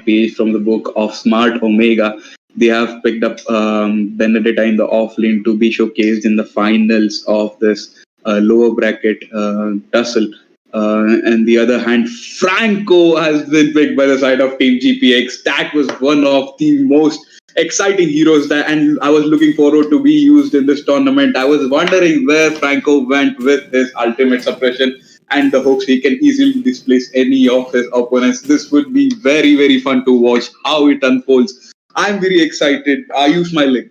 page from the book of Smart Omega. They have picked up Benedetta in the off lane to be showcased in the finals of this lower bracket tussle. And the other hand, Franco has been picked by the side of Team GPX. That was one of the most exciting heroes that, and I was looking forward to be used in this tournament. I was wondering where Franco went with his ultimate suppression and the hooks. He can easily displace any of his opponents. This would be very, very fun to watch how it unfolds. I'm very excited. Are you smiling?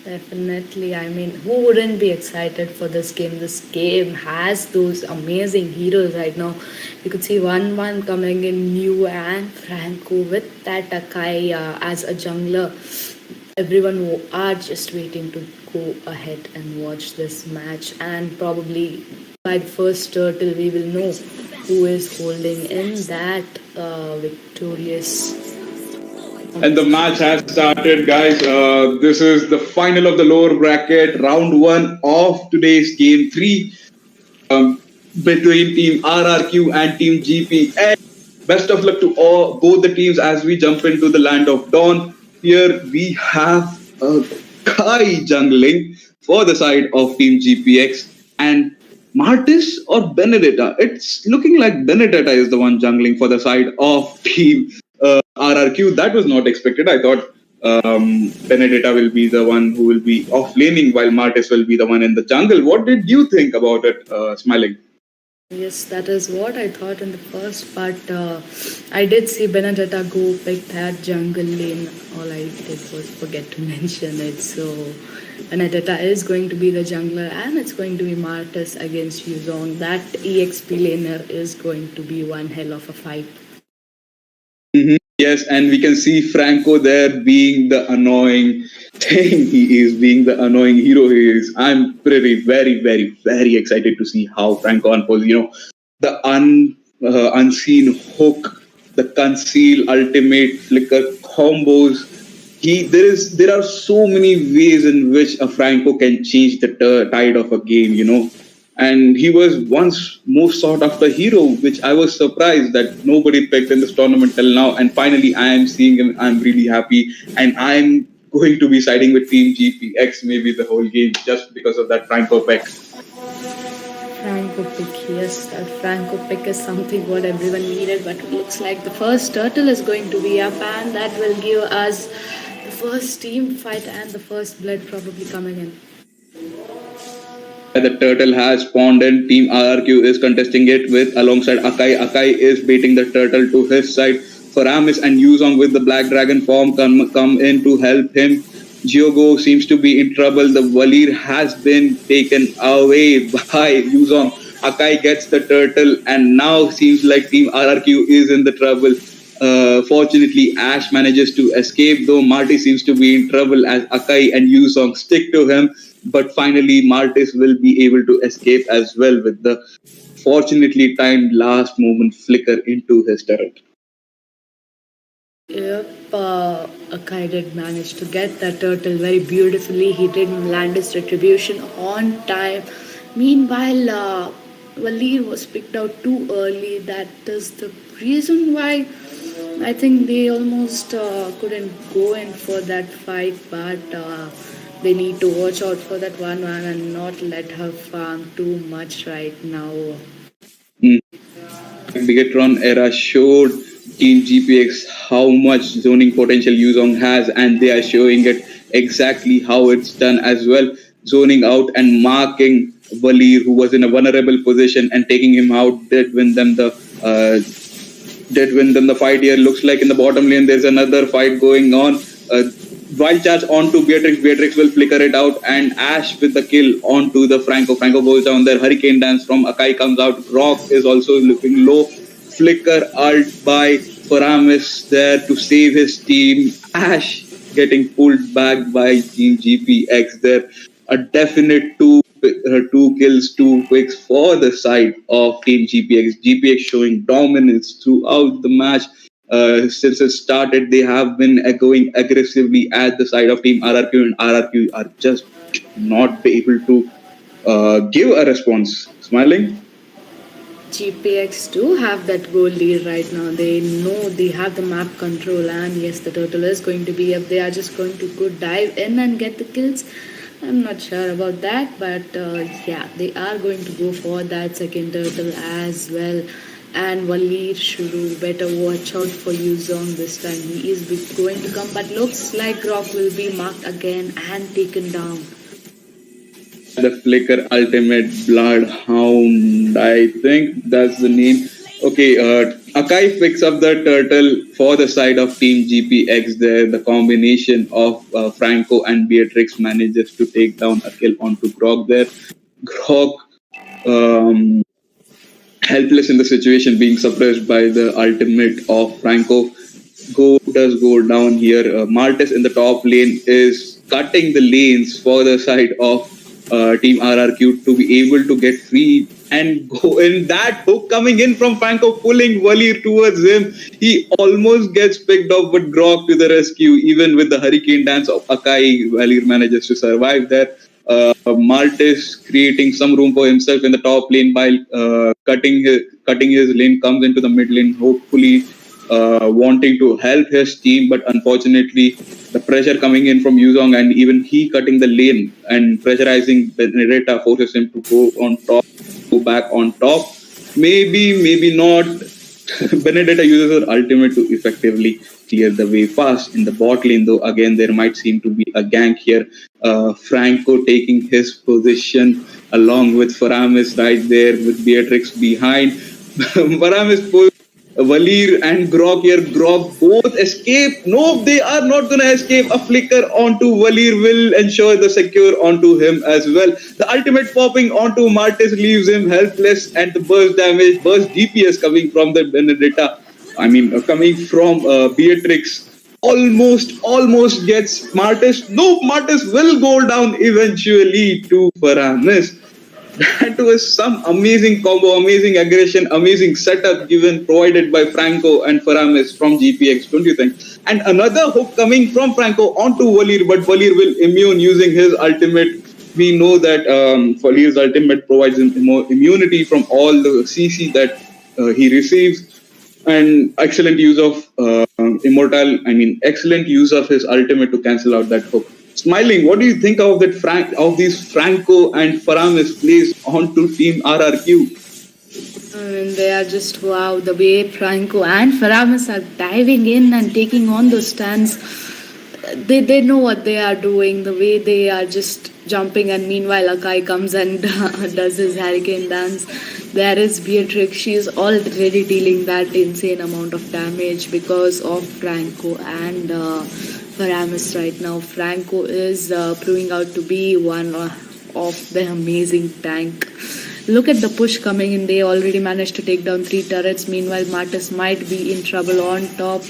Definitely. I mean, who wouldn't be excited for this game? This game has those amazing heroes right now. You could see 1-1 coming in new and Franco with that Akai as a jungler. Everyone are just waiting to go ahead and watch this match, and probably by the first turtle we will know who is holding in that victorious. And the match has started, guys. This is the final of the lower bracket, round one of today's game three between Team RRQ and Team GP. And best of luck to both the teams as we jump into the land of dawn. Here we have Kai jungling for the side of Team GPX and Martis or Benedetta. It's looking like Benedetta is the one jungling for the side of Team RRQ. That was not expected. I thought Benedetta will be the one who will be off laning while Martis will be the one in the jungle. What did you think about it, Smiling? Yes, that is what I thought in the first, but I did see Benedetta go pick that jungle lane. All I did was forget to mention it. So Benedetta is going to be the jungler, and it's going to be Martis against Yuzong. That EXP laner is going to be one hell of a fight. Yes, and we can see Franco there being the annoying thing he is, being the annoying hero he is. I'm pretty, very, very, very excited to see how Franco unfolds. You know, the unseen hook, the conceal, ultimate, flicker combos. There are so many ways in which a Franco can change the tide of a game. You know, and he was once most sought after hero, which I was surprised that nobody picked in this tournament till now. And finally, I am seeing him. I'm really happy, and I'm going to be siding with Team GPX maybe the whole game just because of that Franco pick. Franco pick, yes, that Franco pick is something what everyone needed, but it looks like the first turtle is going to be up, and that will give us the first team fight and the first blood probably coming in. The turtle has spawned and Team RRQ is contesting it with alongside Akai. Akai is baiting the turtle to his side. Faramis and Yuzong with the Black Dragon form come in to help him. Giogo seems to be in trouble. The Valir has been taken away by Yuzong. Akai gets the turtle and now seems like Team RRQ is in the trouble. Fortunately, Ash manages to escape, though Marty seems to be in trouble as Akai and Yuzong stick to him. But finally, Martis will be able to escape as well with the fortunately timed last moment flicker into his turret. Yep, Akai did manage to get that turtle very beautifully. He did land his retribution on time. Meanwhile, Valir was picked out too early. That is the reason why I think they almost couldn't go in for that fight, but they need to watch out for that 1-1 and not let her farm too much right now. Bigetron era showed Team GPX how much zoning potential Yuzong has, and they are showing it exactly how it's done as well. Zoning out and marking Valir, who was in a vulnerable position, and taking him out did win them the fight here. Looks like in the bottom lane there's another fight going on. Wild charge onto Beatrix. Beatrix will flicker it out, and Ash with the kill onto the Franco. Franco goes down there. Hurricane dance from Akai comes out. Rock is also looking low. Flicker ult by Faramis there to save his team. Ash getting pulled back by Team GPX there. A definite two kills, 2 picks for the side of Team GPX. GPX showing dominance throughout the match. Since it started, they have been going aggressively at the side of Team RRQ, and RRQ are just not able to give a response. Smiling? GPX do have that goal lead right now. They know they have the map control, and yes, the turtle is going to be up. They are just going to go dive in and get the kills. I'm not sure about that, but yeah, they are going to go for that second turtle as well. And Waleer Shuru, better watch out for Yuzong this time. He is going to come, but looks like Rock will be marked again and taken down. The Flicker Ultimate Bloodhound, I think that's the name. Okay, Akai picks up the turtle for the side of Team GPX there. The combination of Franco and Beatrix manages to take down a kill onto Grog there. Grog, helpless in the situation, being suppressed by the ultimate of Franco, does go down here. Martis in the top lane is cutting the lanes for the side of Team Rrq to be able to get free and go in. That hook coming in from Franco, pulling Waleer towards him. He almost gets picked up, but Grog to the rescue. Even with the hurricane dance of Akai, Waleer manages to survive there. Martis creating some room for himself in the top lane by cutting his lane, comes into the mid lane, hopefully wanting to help his team, but unfortunately the pressure coming in from Yuzong and even he cutting the lane and pressurizing Benedetta forces him to go back on top. Maybe not. Benedetta uses her ultimate to effectively clear the way fast. In the bot lane, though, again, there might seem to be a gank here. Franco taking his position along with Faramis right there with Beatrix behind. Faramis pulls Waleer and Grog here. Grog both escape. No, they are not going to escape. A flicker onto Waleer will ensure the secure onto him as well. The ultimate popping onto Martis leaves him helpless, and the burst DPS coming from the Benedetta. Coming from Beatrix. Almost gets Martis. No, Martis will go down eventually to Faramis. That was some amazing combo, amazing aggression, amazing setup provided by Franco and Faramis from GPX, don't you think? And another hook coming from Franco onto Waleer, but Waleer will immune using his ultimate. We know that Waleer's ultimate provides him more immunity from all the CC that he receives. And excellent use of excellent use of his ultimate to cancel out that hook. Smiling, what do you think of these Franco and Faramis plays onto Team Rrq? They are just wow, the way Franco and Faramis are diving in and taking on those stands. They know what they are doing, the way they are just jumping, and meanwhile Akai comes and does his hurricane dance. There is Beatrix, she is already dealing that insane amount of damage because of Franco and Faramis right now. Franco is proving out to be one of the amazing tank. Look at the push coming in. They already managed to take down 3 turrets. Meanwhile, Martis might be in trouble on top.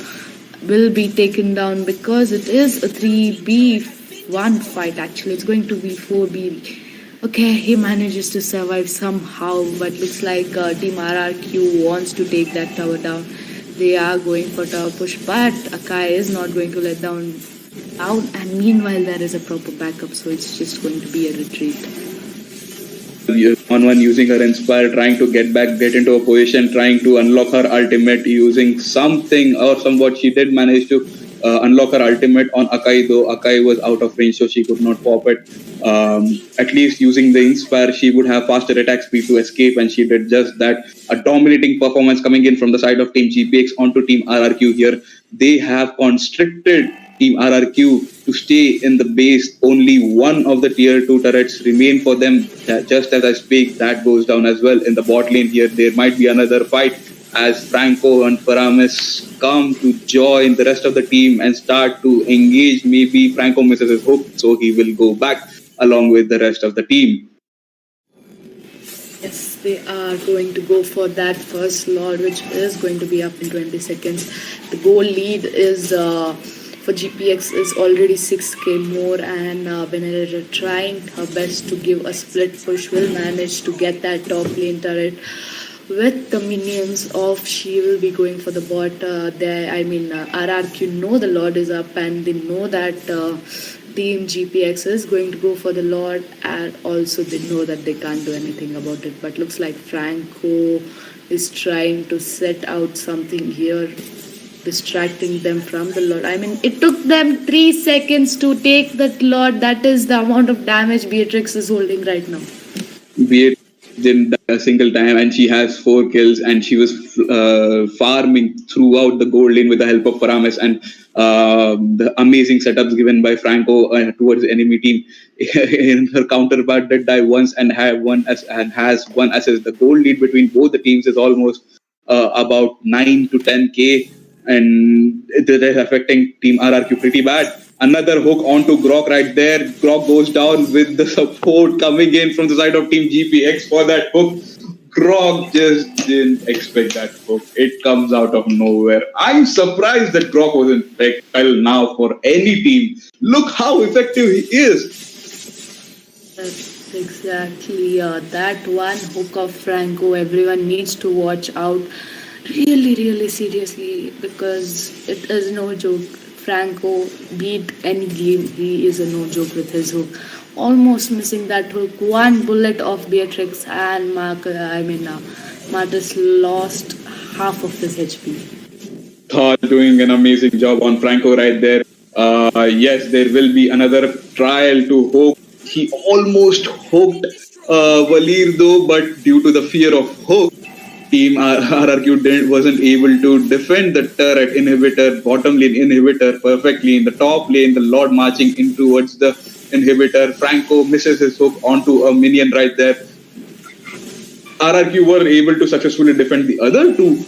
Will be taken down because it is a 3B1 fight actually. It's going to be 4B. Okay, he manages to survive somehow, but looks like Team Rrq wants to take that tower down. They are going for tower push, but Akai is not going to let down out, and meanwhile there is a proper backup, so it's just going to be a retreat. On one using her inspire, trying to get into a position, trying to unlock her ultimate using something or somewhat. She did manage to unlock her ultimate on Akai, though Akai was out of range, so she could not pop it. At least using the inspire, she would have faster attack speed to escape, and she did just that. A dominating performance coming in from the side of Team GPX onto Team Rrq here. They have constricted Team Rrq to stay in the base. Only one of the tier 2 turrets remain for them. Just as I speak, that goes down as well. In the bot lane here, there might be another fight as Franco and Faramis come to join the rest of the team and start to engage. Maybe Franco misses his hook, so he will go back along with the rest of the team. Yes, they are going to go for that first Lord, which is going to be up in 20 seconds. The goal lead is for GPX is already 6k more, and Benedetta trying her best to give a split push will manage to get that top lane turret with the minions of. She will be going for the bot Rrq know the Lord is up, and they know that Team GPX is going to go for the Lord, and also they know that they can't do anything about it. But looks like Franco is trying to set out something here, distracting them from the Lord. I mean, it took them 3 seconds to take that Lord. That is the amount of damage Beatrix is holding right now. Beatrice didn't die a single time, and she has 4 kills, and she was farming throughout the gold lane with the help of Paramis and the amazing setups given by Franco towards the enemy team. In her counterpart did die once and has one assist. The gold lead between both the teams is almost about 9 to 10k, and they're affecting Team RRQ pretty bad. Another hook onto Grok right there. Grok goes down with the support coming in from the side of Team GPX for that hook. Grok just didn't expect that hook. It comes out of nowhere. I'm surprised that Grok wasn't picked till now for any team. Look how effective he is. That's exactly that one hook of Franco. Everyone needs to watch out really, really seriously because it is no joke. Franco beat any game. He is a no joke with his hook. Almost missing that hook. One bullet of Beatrix and Marcus lost half of his HP. Thor doing an amazing job on Franco right there. Yes, there will be another trial to hook. He almost hooked Valir though, but due to the fear of hook, Team RRQ wasn't able to defend the turret inhibitor, bottom lane inhibitor perfectly. In the top lane, the Lord marching in towards the inhibitor. Franco misses his hook onto a minion right there. RRQ were able to successfully defend the other two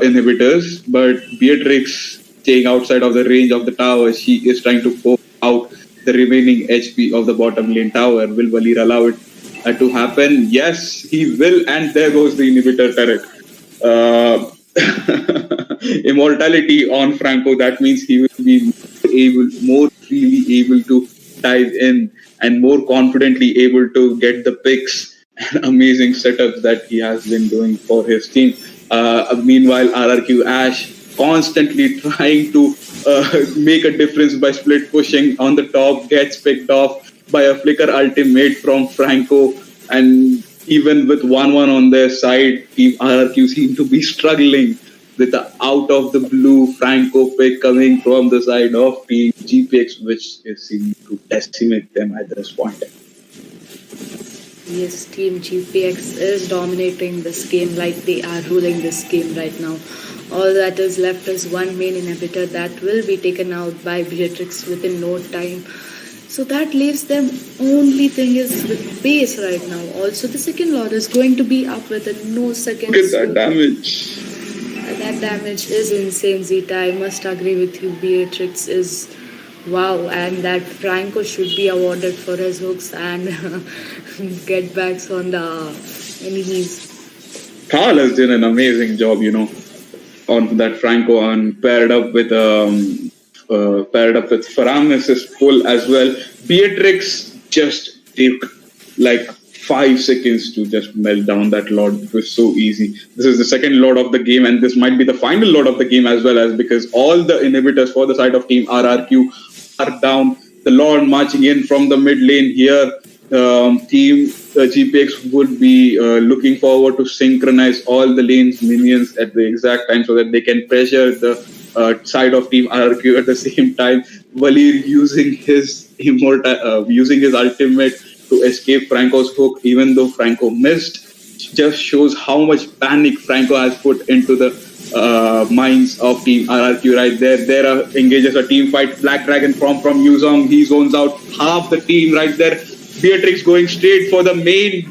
inhibitors, but Beatrix staying outside of the range of the tower, she is trying to poke out the remaining HP of the bottom lane tower. Will Valir allow it to happen? Yes, he will, and there goes the inhibitor turret. Immortality on Franco, that means he will be more freely able to dive in and more confidently able to get the picks and amazing setups that he has been doing for his team. Meanwhile, RRQ Ash constantly trying to make a difference by split pushing on the top, gets picked off by a flicker ultimate from Franco, and even with 1-1 on their side, Team RRQ seem to be struggling with the out of the blue Franco pick coming from the side of Team GPX, which is seeming to decimate them at this point. Yes, Team GPX is dominating this game like they are ruling this game right now. All that is left is one main inhibitor that will be taken out by Beatrix within no time. So that leaves them only thing is with base right now. Also, the second Lord is going to be up within no seconds. Look at that damage. That damage is insane, Zeta. I must agree with you. Beatrix is wow, and that Franco should be awarded for his hooks and get backs on the enemies. Carl has done an amazing job, on that Franco and paired up with Faramis' pull as well. Beatrix just took like 5 seconds to just melt down that Lord. It was so easy. This is the second Lord of the game, and this might be the final Lord of the game as well, as because all the inhibitors for the side of Team RRQ are down. The Lord marching in from the mid lane here. Team GPX would be looking forward to synchronize all the lanes minions at the exact time so that they can pressure the side of Team RRQ at the same time. Valir using his ultimate to escape Franco's hook, even though Franco missed, just shows how much panic Franco has put into the minds of Team RRQ right there. There engages a team fight. Black Dragon from Yuzong. He zones out half the team right there. Beatrix going straight for the main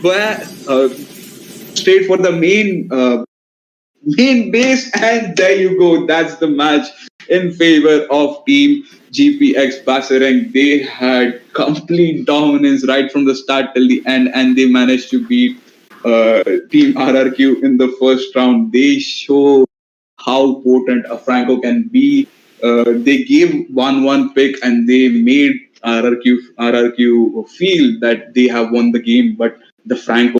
base, and there you go. That's the match in favor of Team Gpx Basreng. They had complete dominance right from the start till the end, and they managed to beat Team RRQ in the first round. They showed how potent a Franco can be. They gave 1-1 pick, and they made RRQ feel that they have won the game, but the Franco